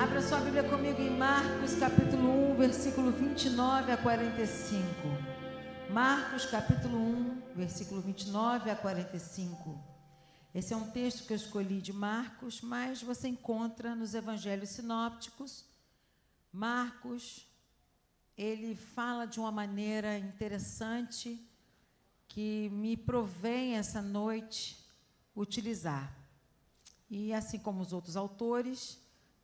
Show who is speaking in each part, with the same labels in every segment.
Speaker 1: Abra sua Bíblia comigo em Marcos capítulo 1, versículo 29 a 45. Marcos capítulo 1, versículo 29 a 45. Esse é um texto que eu escolhi de Marcos, mas você encontra nos evangelhos sinópticos. Marcos, ele fala de uma maneira interessante que me provém essa noite utilizar. E assim como os outros autores,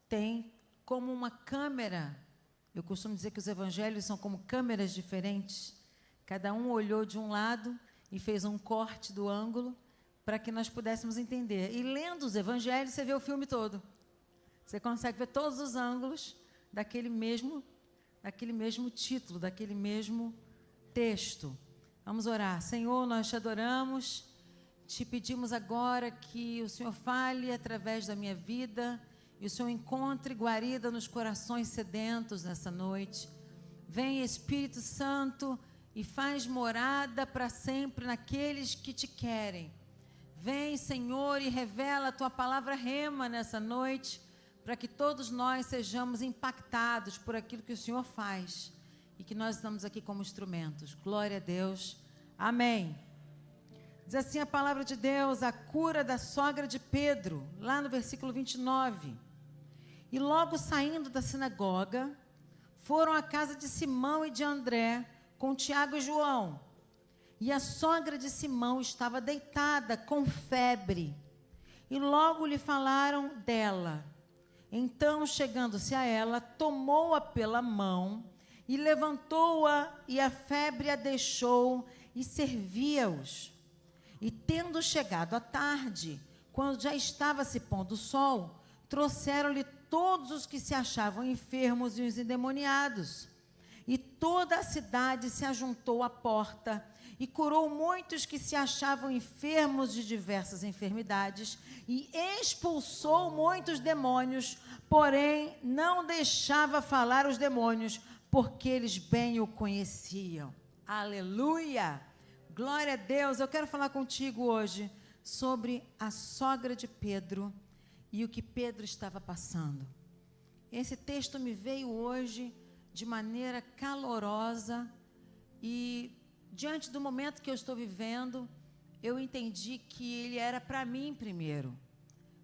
Speaker 1: tem como uma câmera. Eu costumo dizer que os evangelhos são como câmeras diferentes. Cada um olhou de um lado e fez um corte do ângulo para que nós pudéssemos entender. E lendo os evangelhos, você vê o filme todo. Você consegue ver todos os ângulos daquele mesmo título, daquele mesmo texto. Vamos orar. Senhor, nós te adoramos, te pedimos agora que o Senhor fale através da minha vida e o Senhor encontre guarida nos corações sedentos nessa noite. Vem, Espírito Santo, e faz morada para sempre naqueles que te querem. Vem, Senhor, e revela a tua palavra rema nessa noite, para que todos nós sejamos impactados por aquilo que o Senhor faz e que nós estamos aqui como instrumentos. Glória a Deus. Amém. Diz assim a palavra de Deus, a cura da sogra de Pedro, lá no versículo 29. E logo saindo da sinagoga, foram à casa de Simão e de André, com Tiago e João. E a sogra de Simão estava deitada com febre. E logo lhe falaram dela. Então, chegando-se a ela, tomou-a pela mão e levantou-a, e a febre a deixou, e servia-os. E tendo chegado a tarde, quando já estava se pondo o sol, trouxeram-lhe todos os que se achavam enfermos e os endemoniados. E toda a cidade se ajuntou à porta, e curou muitos que se achavam enfermos de diversas enfermidades, e expulsou muitos demônios, porém não deixava falar os demônios, porque eles bem o conheciam. Aleluia! Glória a Deus! Eu quero falar contigo hoje sobre a sogra de Pedro e o que Pedro estava passando. Esse texto me veio hoje de maneira calorosa e, diante do momento que eu estou vivendo, eu entendi que ele era para mim primeiro.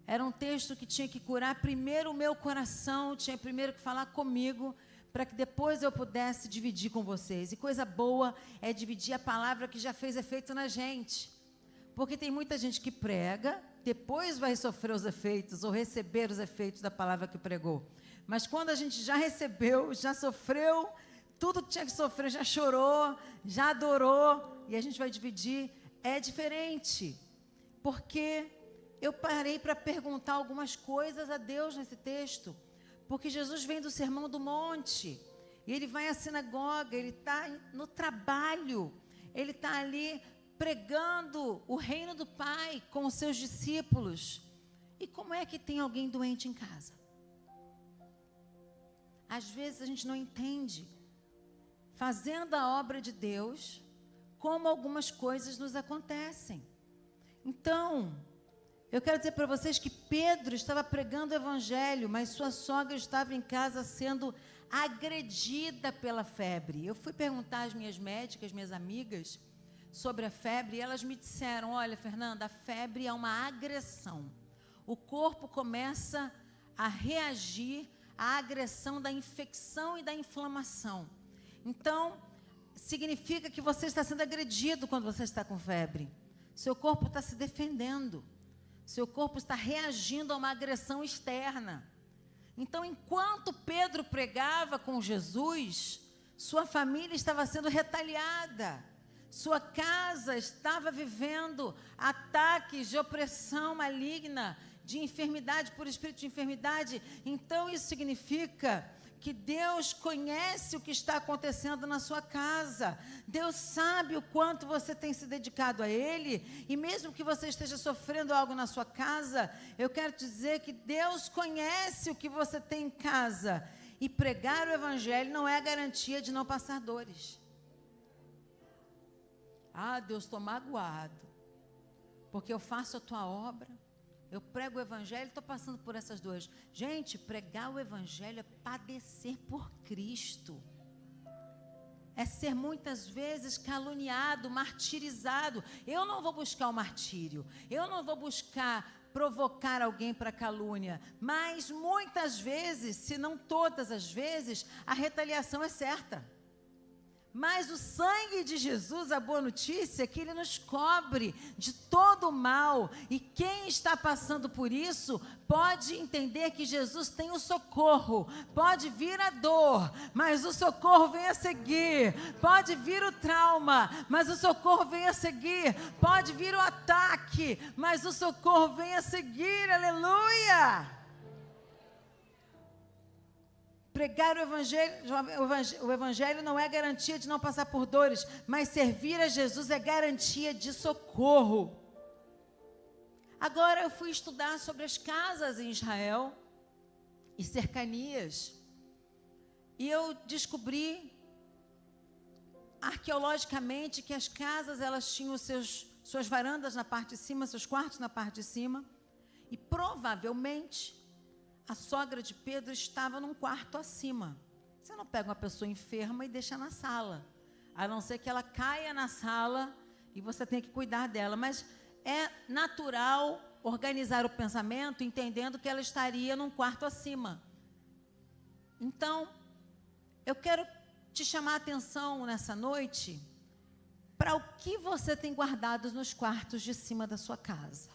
Speaker 1: Era um texto que tinha que curar primeiro o meu coração, tinha primeiro que falar comigo, para que depois eu pudesse dividir com vocês. E coisa boa é dividir a palavra que já fez efeito na gente. Porque tem muita gente que prega, depois vai sofrer os efeitos ou receber os efeitos da palavra que pregou. Mas quando a gente já recebeu, já sofreu, tudo que tinha que sofrer, já chorou, já adorou, e a gente vai dividir, é diferente. Porque eu parei para perguntar algumas coisas a Deus nesse texto. Porque Jesus vem do Sermão do Monte, e ele vai à sinagoga, ele está no trabalho, ele está ali pregando o reino do Pai com os seus discípulos. E como é que tem alguém doente em casa? Às vezes a gente não entende, fazendo a obra de Deus, como algumas coisas nos acontecem. Então, eu quero dizer para vocês que Pedro estava pregando o evangelho, mas sua sogra estava em casa sendo agredida pela febre. Eu fui perguntar às minhas médicas, minhas amigas, sobre a febre, e elas me disseram, olha, Fernanda, a febre é uma agressão. O corpo começa a reagir à agressão da infecção e da inflamação. Então, significa que você está sendo agredido quando você está com febre. Seu corpo está se defendendo. Seu corpo está reagindo a uma agressão externa. Então, enquanto Pedro pregava com Jesus, sua família estava sendo retaliada. Sua casa estava vivendo ataques de opressão maligna, de enfermidade por espírito de enfermidade. Então, isso significa que Deus conhece o que está acontecendo na sua casa. Deus sabe o quanto você tem se dedicado a Ele. E mesmo que você esteja sofrendo algo na sua casa, eu quero dizer que Deus conhece o que você tem em casa. E pregar o Evangelho não é a garantia de não passar dores. Ah, Deus, estou magoado, porque eu faço a tua obra, Eu prego o evangelho, estou passando por essas duas. Gente, pregar o evangelho é padecer por Cristo. É ser muitas vezes caluniado, martirizado. Eu não vou buscar o martírio. Eu não vou buscar provocar alguém para calúnia. Mas muitas vezes, se não todas as vezes, a retaliação é certa. Mas o sangue de Jesus, a boa notícia é que ele nos cobre de todo o mal. E quem está passando por isso pode entender que Jesus tem o socorro. Pode vir a dor, mas o socorro vem a seguir. Pode vir o trauma, mas o socorro vem a seguir. Pode vir o ataque, mas o socorro vem a seguir. Aleluia! Pregar o evangelho não é garantia de não passar por dores, mas servir a Jesus é garantia de socorro. Agora eu fui estudar sobre as casas em Israel e cercanias, e eu descobri arqueologicamente que as casas, elas tinham suas varandas na parte de cima, seus quartos na parte de cima, e provavelmente a sogra de Pedro estava num quarto acima. Você não pega uma pessoa enferma e deixa na sala, a não ser que ela caia na sala e você tenha que cuidar dela. Mas é natural organizar o pensamento entendendo que ela estaria num quarto acima. Então, eu quero te chamar a atenção nessa noite para o que você tem guardado nos quartos de cima da sua casa.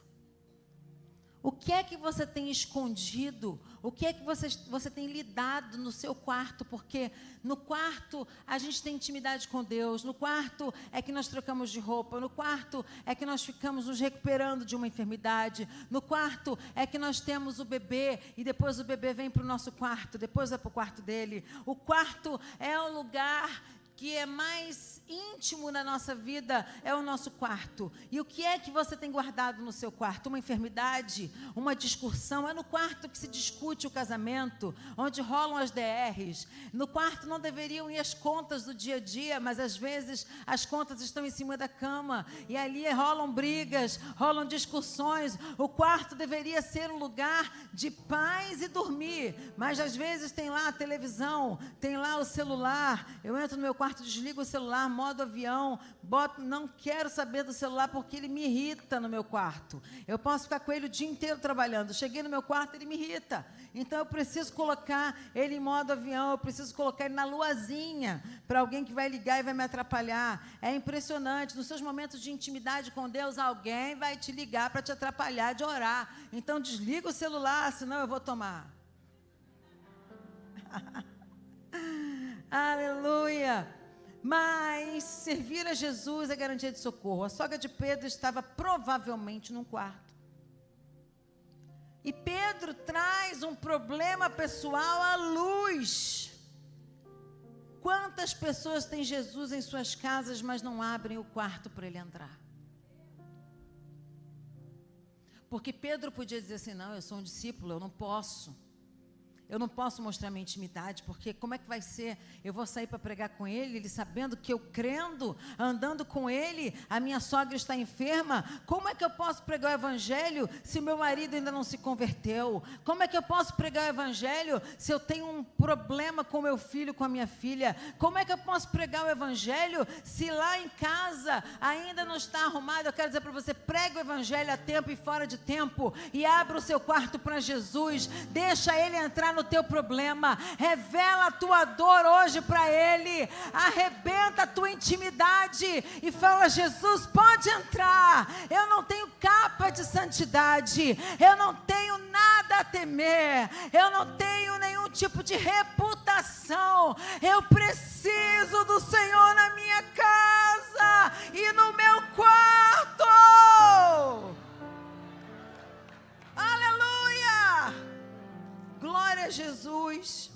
Speaker 1: O que é que você tem escondido? O que é que você tem lidado no seu quarto? Porque no quarto a gente tem intimidade com Deus. No quarto é que nós trocamos de roupa. No quarto é que nós ficamos nos recuperando de uma enfermidade. No quarto é que nós temos o bebê e depois o bebê vem para o nosso quarto. Depois vai para o quarto dele. O quarto é o lugar que é mais íntimo na nossa vida, é o nosso quarto. E o que é que você tem guardado no seu quarto? Uma enfermidade? Uma discussão? É no quarto que se discute o casamento, onde rolam as DRs. No quarto não deveriam ir as contas do dia a dia, mas às vezes as contas estão em cima da cama, e ali rolam brigas, rolam discussões. O quarto deveria ser um lugar de paz e dormir, mas às vezes tem lá a televisão, tem lá o celular. Eu entro no meu quarto, desligo o celular, modo avião, não quero saber do celular porque ele me irrita no meu quarto. Eu posso ficar com ele o dia inteiro trabalhando. Cheguei no meu quarto, ele me irrita. Então eu preciso colocar ele em modo avião, eu preciso colocar ele na luazinha, para alguém que vai ligar e vai me atrapalhar. É impressionante, nos seus momentos de intimidade com Deus, alguém vai te ligar para te atrapalhar de orar. Então desliga o celular, senão eu vou tomar. Aleluia! Mas servir a Jesus é garantia de socorro. A sogra de Pedro estava provavelmente num quarto. E Pedro traz um problema pessoal à luz. Quantas pessoas têm Jesus em suas casas, mas não abrem o quarto para ele entrar? Porque Pedro podia dizer assim: não, eu sou um discípulo, eu não posso mostrar minha intimidade, porque como é que vai ser? Eu vou sair para pregar com ele sabendo que eu crendo, andando com ele, a minha sogra está enferma. Como é que eu posso pregar o evangelho se meu marido ainda não se converteu? Como é que eu posso pregar o evangelho se eu tenho um problema com meu filho, com a minha filha? Como é que eu posso pregar o evangelho se lá em casa ainda não está arrumado? Eu quero dizer para você: pregue o evangelho a tempo e fora de tempo, e abra o seu quarto para Jesus. Deixa ele entrar no teu problema, revela a tua dor hoje para ele, arrebenta a tua intimidade e fala: Jesus, pode entrar. Eu não tenho capa de santidade, eu não tenho nada a temer, eu não tenho nenhum tipo de reputação. Eu preciso do Senhor na minha casa e no meu quarto. Aleluia! Glória a Jesus.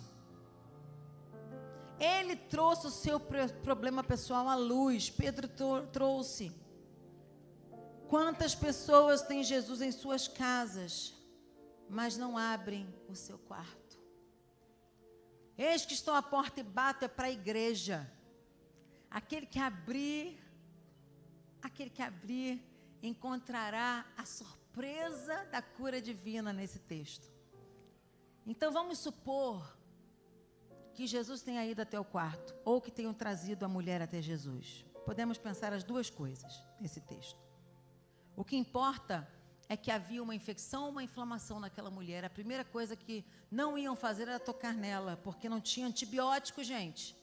Speaker 1: Ele trouxe o seu problema pessoal à luz. Pedro trouxe. Quantas pessoas têm Jesus em suas casas, mas não abrem o seu quarto? Eis que estou à porta e bato, é para a igreja. Aquele que abrir encontrará a surpresa surpresa da cura divina nesse texto. Então vamos supor que Jesus tenha ido até o quarto, ou que tenham trazido a mulher até Jesus. Podemos pensar as duas coisas nesse texto. O que importa é que havia uma infecção, uma inflamação naquela mulher. A primeira coisa que não iam fazer era tocar nela, porque não tinha antibiótico, gente.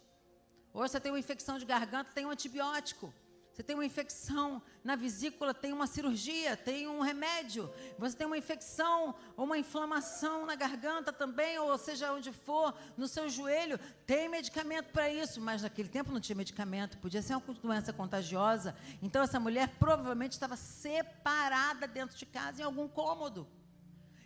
Speaker 1: Hoje você tem uma infecção de garganta, tem um antibiótico. Você tem uma infecção na vesícula, tem uma cirurgia, tem um remédio. Você tem uma infecção ou uma inflamação na garganta também, ou seja, onde for, no seu joelho, tem medicamento para isso. Mas naquele tempo não tinha medicamento, podia ser uma doença contagiosa. Então essa mulher provavelmente estava separada dentro de casa, em algum cômodo.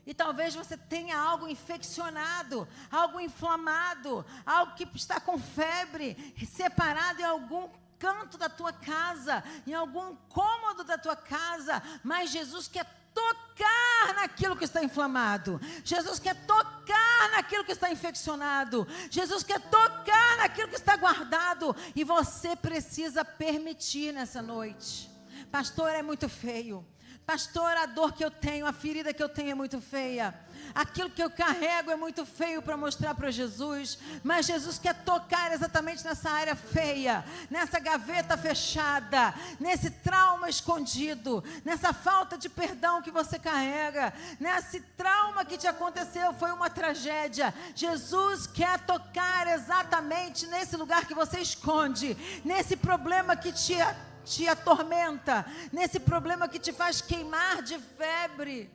Speaker 1: E talvez você tenha algo infeccionado, algo inflamado, algo que está com febre, separado em algum canto da tua casa, em algum cômodo da tua casa, mas Jesus quer tocar naquilo que está inflamado, Jesus quer tocar naquilo que está infeccionado, Jesus quer tocar naquilo que está guardado, e você precisa permitir nessa noite. Pastor, é muito feio. Pastor, a dor que eu tenho, a ferida que eu tenho é muito feia. Aquilo que eu carrego é muito feio para mostrar para Jesus. Mas Jesus quer tocar exatamente nessa área feia, nessa gaveta fechada, nesse trauma escondido, nessa falta de perdão que você carrega, nesse trauma que te aconteceu, foi uma tragédia. Jesus quer tocar exatamente nesse lugar que você esconde, nesse problema que te atormenta, nesse problema que te faz queimar de febre.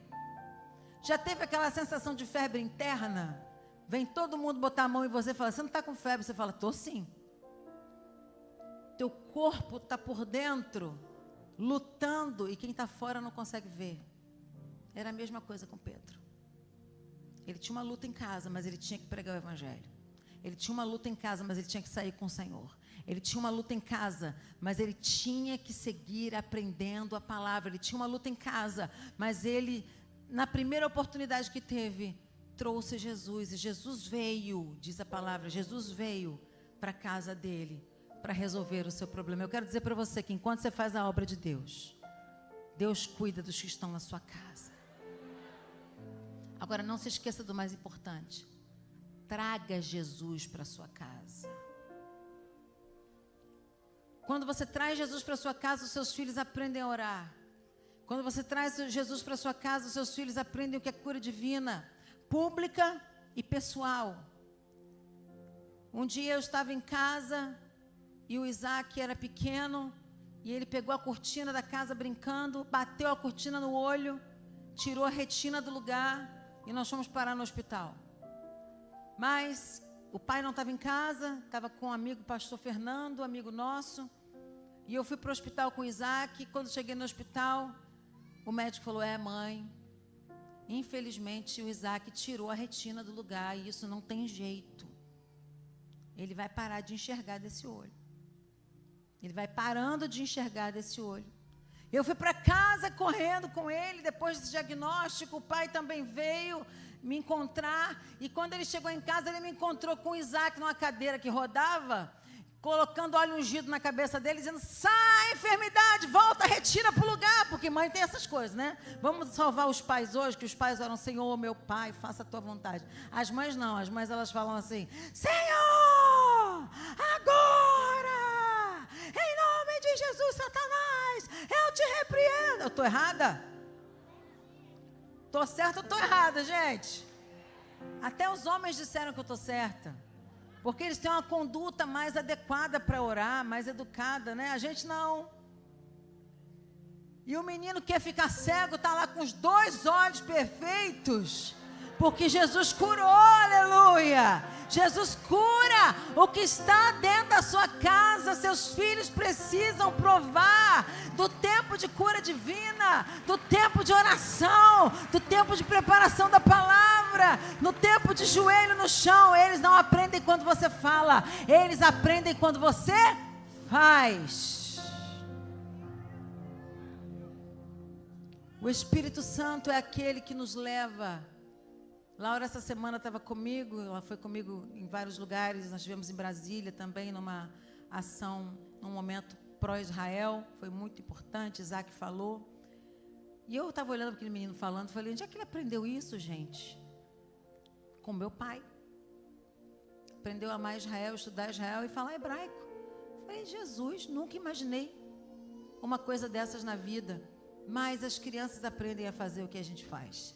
Speaker 1: Já teve aquela sensação de febre interna? Vem todo mundo botar a mão em você e fala, você não está com febre? Você fala, estou sim. Teu corpo está por dentro, lutando, e quem está fora não consegue ver. Era a mesma coisa com Pedro. Ele tinha uma luta em casa, mas ele tinha que pregar o evangelho. Ele tinha uma luta em casa, mas ele tinha que sair com o Senhor. Ele tinha uma luta em casa, mas ele tinha que seguir aprendendo a palavra. Ele tinha uma luta em casa, mas ele, na primeira oportunidade que teve, trouxe Jesus. E Jesus veio, diz a palavra, Jesus veio para a casa dele, para resolver o seu problema. Eu quero dizer para você que enquanto você faz a obra de Deus, Deus cuida dos que estão na sua casa. Agora, não se esqueça do mais importante. Traga Jesus para a sua casa. Quando você traz Jesus para a sua casa, os seus filhos aprendem a orar. Quando você traz Jesus para a sua casa, os seus filhos aprendem o que é cura divina, pública e pessoal. Um dia eu estava em casa e o Isaac era pequeno e ele pegou a cortina da casa brincando, bateu a cortina no olho, tirou a retina do lugar e nós fomos parar no hospital. Mas o pai não estava em casa, estava com um amigo, o pastor Fernando, amigo nosso. E eu fui para o hospital com o Isaac. E quando cheguei no hospital, o médico falou, mãe, infelizmente o Isaac tirou a retina do lugar e isso não tem jeito. Ele vai parar de enxergar desse olho. Ele vai parando de enxergar desse olho. Eu fui para casa correndo com ele, depois desse diagnóstico, o pai também veio me encontrar, e quando ele chegou em casa, ele me encontrou com o Isaac numa cadeira que rodava, colocando óleo ungido na cabeça dele, dizendo, sai enfermidade, volta a retina para o lugar, porque mãe tem essas coisas, né? Vamos salvar os pais hoje, que os pais oram, Senhor, meu pai, faça a tua vontade. As mães não, as mães elas falam assim, Senhor, agora, em nome de Jesus, Satanás, eu te repreendo. Eu estou errada? Estou certa ou estou errada, gente? Até os homens disseram que eu estou certa. Porque eles têm uma conduta mais adequada para orar, mais educada, né? A gente não. E o menino que quer ficar cego, está lá com os 2 olhos perfeitos. Porque Jesus curou, aleluia. Jesus cura o que está dentro da sua casa. Seus filhos precisam provar do tempo de cura divina, do tempo de oração, do tempo de preparação da palavra, no tempo de joelho no chão. Eles não aprendem quando você fala, eles aprendem quando você faz. O Espírito Santo é aquele que nos leva. Laura essa semana estava comigo, ela foi comigo em vários lugares, nós estivemos em Brasília também, numa ação, num momento pró-Israel, foi muito importante, Isaac falou. E eu estava olhando aquele menino falando, falei, onde é que ele aprendeu isso, gente? Com meu pai. Aprendeu a amar Israel, estudar Israel e falar hebraico. Falei, Jesus, nunca imaginei uma coisa dessas na vida. Mas as crianças aprendem a fazer o que a gente faz.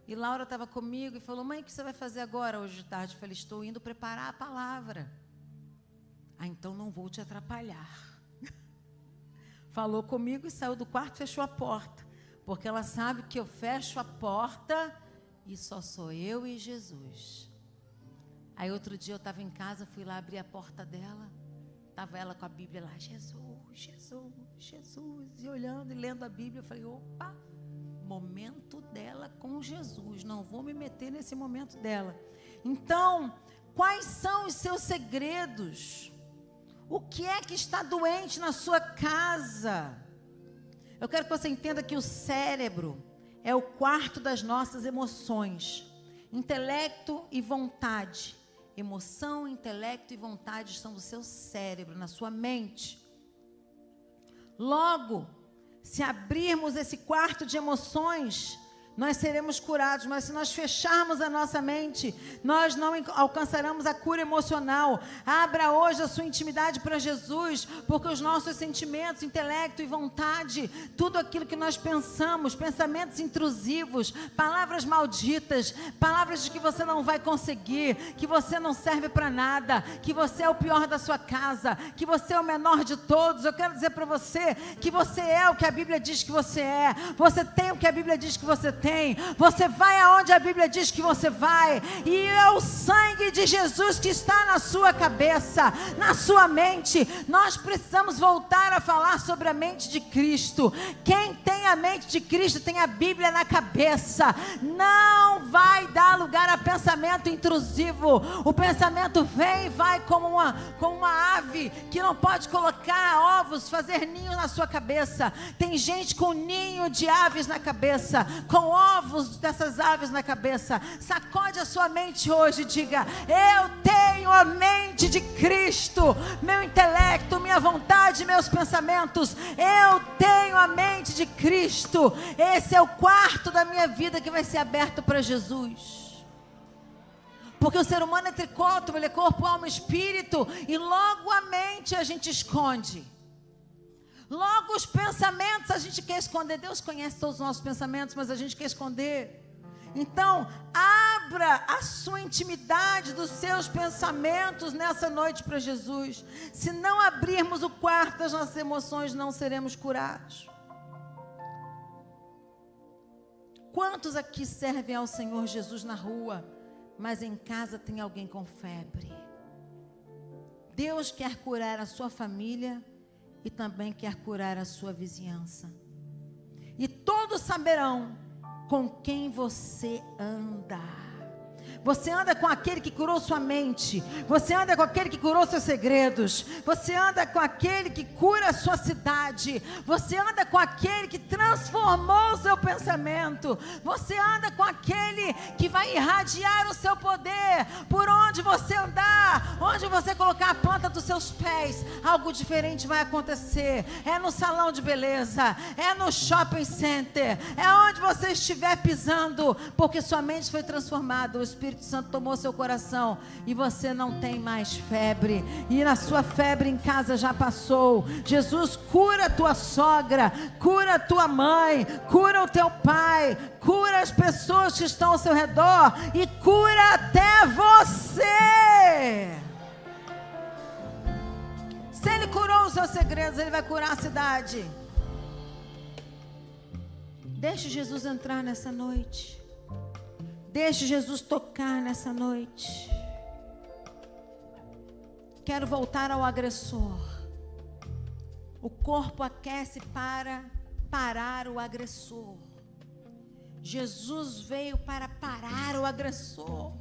Speaker 1: E Laura estava comigo e falou, mãe, o que você vai fazer agora hoje de tarde? Eu falei, estou indo preparar a palavra. Ah, então não vou te atrapalhar. Falou comigo e saiu do quarto, fechou a porta. Porque ela sabe que eu fecho a porta e só sou eu e Jesus. Aí outro dia eu estava em casa, fui lá abrir a porta dela. Estava ela com a Bíblia lá, Jesus, Jesus, Jesus. E olhando e lendo a Bíblia, eu falei, opa, momento dela com Jesus. Não vou me meter nesse momento dela. Então, quais são os seus segredos? O que é que está doente na sua casa? Eu quero que você entenda que o cérebro é o quarto das nossas emoções. Intelecto e vontade. Emoção, intelecto e vontade estão no seu cérebro, na sua mente. Logo, se abrirmos esse quarto de emoções, nós seremos curados, mas se nós fecharmos a nossa mente, nós não alcançaremos a cura emocional. Abra hoje a sua intimidade para Jesus, porque os nossos sentimentos, intelecto e vontade, tudo aquilo que nós pensamos, pensamentos intrusivos, palavras malditas, palavras de que você não vai conseguir, que você não serve para nada, que você é o pior da sua casa, que você é o menor de todos. Eu quero dizer para você que você é o que a Bíblia diz que você é, você tem o que a Bíblia diz que você tem. Você vai aonde a Bíblia diz que você vai, e é o sangue de Jesus que está na sua cabeça, na sua mente. Nós precisamos voltar a falar sobre a mente de Cristo. Quem tem a mente de Cristo tem a Bíblia na cabeça, não vai dar lugar a pensamento intrusivo. O pensamento vem e vai como uma ave que não pode colocar ovos, fazer ninho na sua cabeça. Tem gente com ninho de aves na cabeça, com ovos dessas aves na cabeça. Sacode a sua mente hoje e diga, eu tenho a mente de Cristo, meu intelecto, minha vontade, meus pensamentos, eu tenho a mente de Cristo. Esse é o quarto da minha vida que vai ser aberto para Jesus. Porque o ser humano é tricótomo, ele é corpo, alma e espírito, e logo a mente a gente esconde. Logo os pensamentos a gente quer esconder. Deus conhece todos os nossos pensamentos, mas a gente quer esconder. Então, abra a sua intimidade dos seus pensamentos nessa noite para Jesus. Se não abrirmos o quarto das nossas emoções, não seremos curados. Quantos aqui servem ao Senhor Jesus na rua, mas em casa tem alguém com febre? Deus quer curar a sua família e também quer curar a sua vizinhança. E todos saberão com quem você anda. Você anda com aquele que curou sua mente. Você anda com aquele que curou seus segredos. Você anda com aquele que cura a sua cidade. Você anda com aquele que transformou o seu pensamento. Você anda com aquele que vai irradiar o seu poder. Por onde você andar, onde você colocar a planta dos seus pés, algo diferente vai acontecer. É no salão de beleza, é no shopping center, é onde você estiver pisando, porque sua mente foi transformada. O Espírito Santo tomou seu coração e você não tem mais febre, e na sua febre em casa já passou. Jesus cura a tua sogra, cura a tua mãe, cura o teu pai, cura as pessoas que estão ao seu redor e cura até você. Se Ele curou os seus segredos, Ele vai curar a cidade. Deixe Jesus entrar nessa noite. Deixe Jesus tocar nessa noite. Quero voltar ao agressor. O corpo aquece para parar o agressor. Jesus veio para parar o agressor.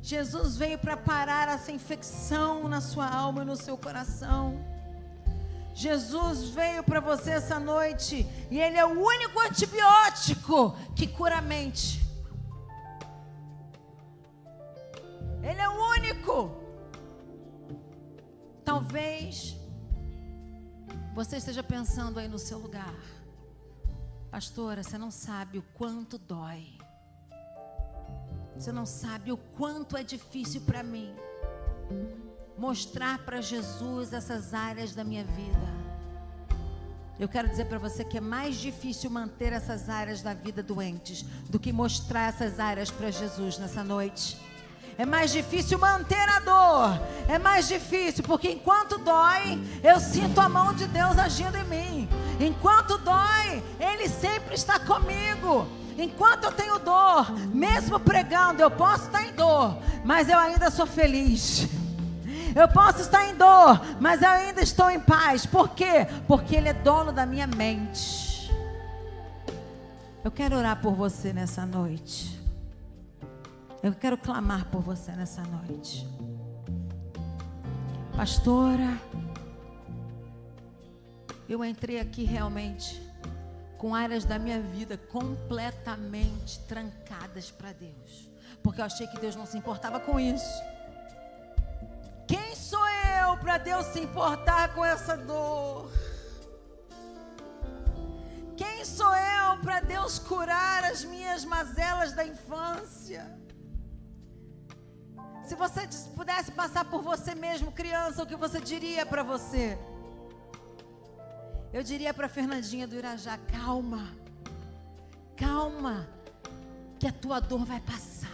Speaker 1: Jesus veio para parar essa infecção na sua alma e no seu coração. Jesus veio para você essa noite e Ele é o único antibiótico que cura a mente. Ele é o único. Talvez você esteja pensando aí no seu lugar, Pastora, você não sabe o quanto dói. Você não sabe o quanto é difícil para mim mostrar para Jesus essas áreas da minha vida. Eu quero dizer para você que é mais difícil manter essas áreas da vida doentes do que mostrar essas áreas para Jesus nessa noite. É mais difícil manter a dor. É mais difícil porque enquanto dói, eu sinto a mão de Deus agindo em mim. Enquanto dói, Ele sempre está comigo. Enquanto eu tenho dor, mesmo pregando, eu posso estar em dor, mas eu ainda sou feliz. Eu posso estar em dor, mas eu ainda estou em paz. Por quê? Porque Ele é dono da minha mente. Eu quero orar por você nessa noite. Eu quero clamar por você nessa noite. Pastora, eu entrei aqui realmente com áreas da minha vida completamente trancadas para Deus, porque eu achei que Deus não se importava com isso. Quem sou eu para Deus se importar com essa dor? Quem sou eu para Deus curar as minhas mazelas da infância? Se você pudesse passar por você mesmo, criança, o que você diria para você? Eu diria para Fernandinha do Irajá: calma, calma, que a tua dor vai passar.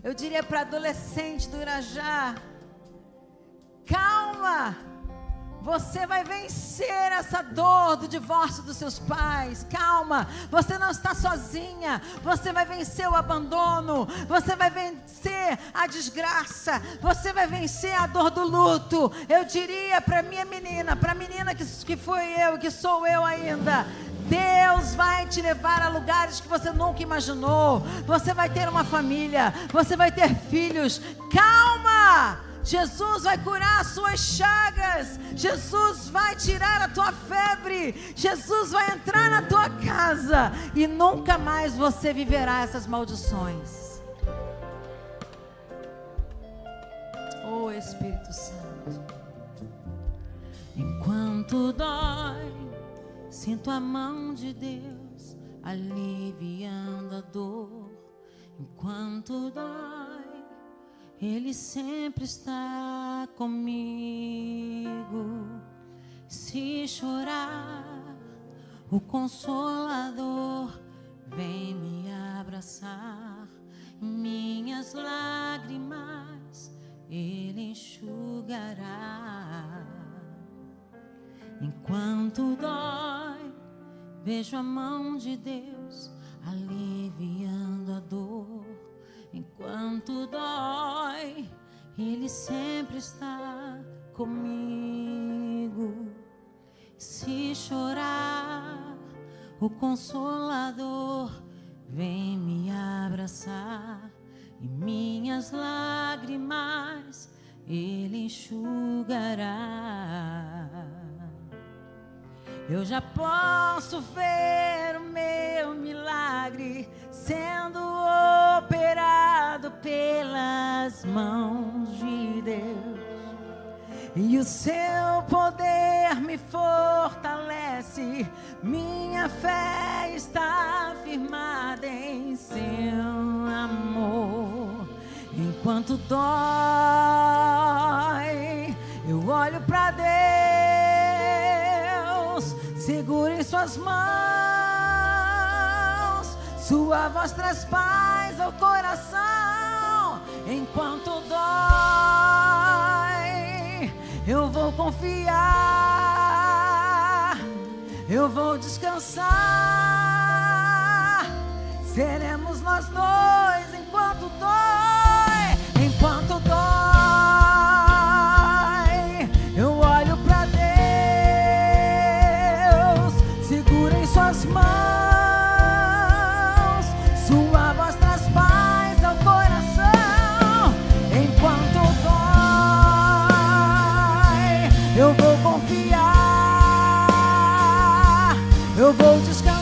Speaker 1: Eu diria para adolescente do Irajá: calma, você vai vencer essa dor do divórcio dos seus pais. Calma, você não está sozinha. Você vai vencer o abandono. Você vai vencer a desgraça. Você vai vencer a dor do luto. Eu diria para minha menina, para a menina que foi eu, que sou eu ainda: Deus vai te levar a lugares que você nunca imaginou. Você vai ter uma família. Você vai ter filhos. Calma! Jesus vai curar as suas chagas. Jesus vai tirar a tua febre. Jesus vai entrar na tua casa e nunca mais você viverá essas maldições. Oh, Espírito Santo. Enquanto dói, sinto a mão de Deus aliviando a dor. Enquanto dói, Ele sempre está comigo. Se chorar, o Consolador vem me abraçar. Minhas lágrimas Ele enxugará. Enquanto dói, vejo a mão de Deus aliviando a dor. Enquanto dói, Ele sempre está comigo. Se chorar, o Consolador vem me abraçar. E minhas lágrimas Ele enxugará. Eu já posso ver o meu milagre sendo operado pelas mãos de Deus. E o seu poder me fortalece. Minha fé está firmada em seu amor. Enquanto dói, eu olho para Deus, seguro em suas mãos. Sua voz traz paz ao coração. Enquanto dói, eu vou confiar, eu vou descansar. Seremos nós dois enquanto dói. Enquanto dói, eu olho pra Deus, seguro em suas mãos. Sua voz traz paz ao coração. Enquanto dói, eu vou confiar, eu vou descansar.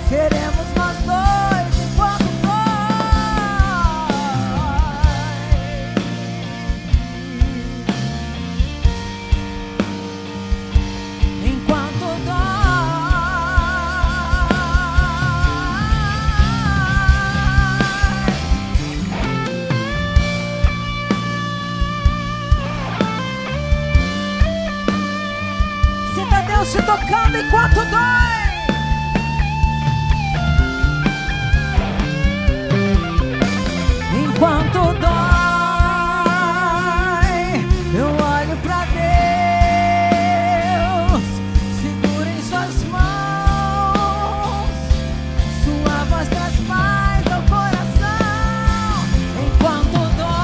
Speaker 1: Seremos nós dois enquanto dói. enquanto dói. Enquanto dói, eu olho pra Deus, segura em suas mãos, sua voz traz paz ao coração. Enquanto dói,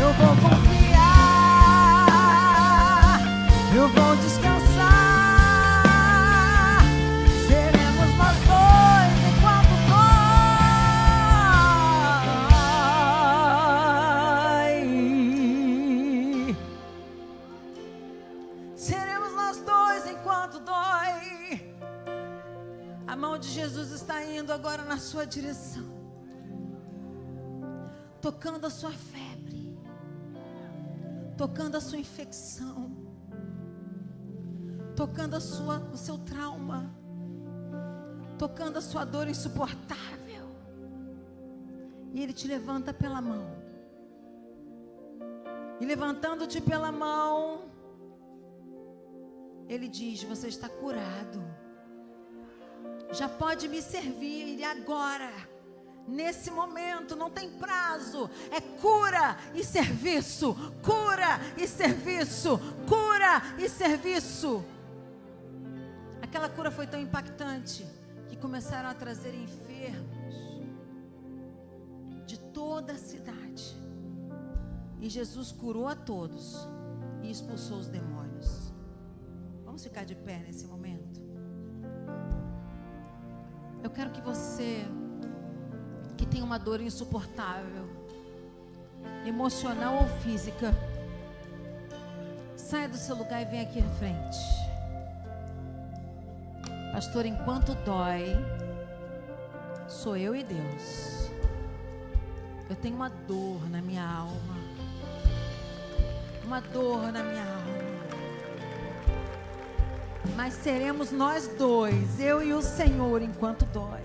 Speaker 1: eu vou confiar, eu vou descansar. Seremos nós dois enquanto dói. Seremos nós dois enquanto dói. A mão de Jesus está indo agora na sua direção, tocando a sua febre, tocando a sua infecção, tocando o seu trauma, tocando a sua dor insuportável. E Ele te levanta pela mão. E levantando-te pela mão, Ele diz: você está curado. Já pode me servir agora. Nesse momento, não tem prazo. É cura e serviço. Cura e serviço. Cura e serviço. Aquela cura foi tão impactante que começaram a trazer enfermos de toda a cidade. E Jesus curou a todos e expulsou os demônios. Vamos ficar de pé nesse momento? Eu quero que você, que tem uma dor insuportável, emocional ou física, saia do seu lugar e venha aqui à frente. Pastor, enquanto dói, sou eu e Deus. Eu tenho uma dor na minha alma. Uma dor na minha alma. Mas seremos nós dois, eu e o Senhor, enquanto dói.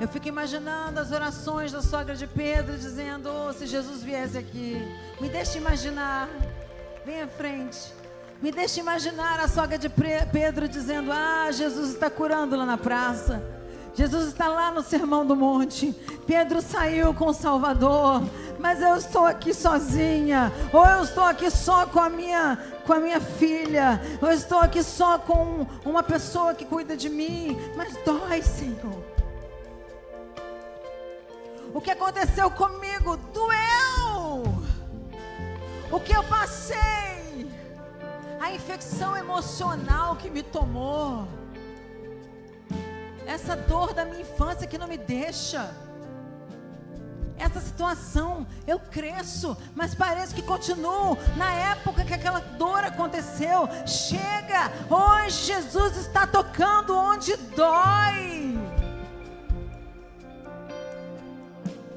Speaker 1: Eu fico imaginando as orações da sogra de Pedro, dizendo: oh, se Jesus viesse aqui, me deixe imaginar. Vem à frente. Me deixe imaginar a sogra de Pedro dizendo: ah, Jesus está curando lá na praça. Jesus está lá no Sermão do Monte. Pedro saiu com o Salvador, mas eu estou aqui sozinha. Ou eu estou aqui só com a minha filha. Ou eu estou aqui só com uma pessoa que cuida de mim. Mas dói, Senhor. O que aconteceu comigo doeu. O que eu passei, a infecção emocional que me tomou, essa dor da minha infância que não me deixa, essa situação, eu cresço, mas parece que continuo na época que aquela dor aconteceu. Chega, hoje Jesus está tocando onde dói.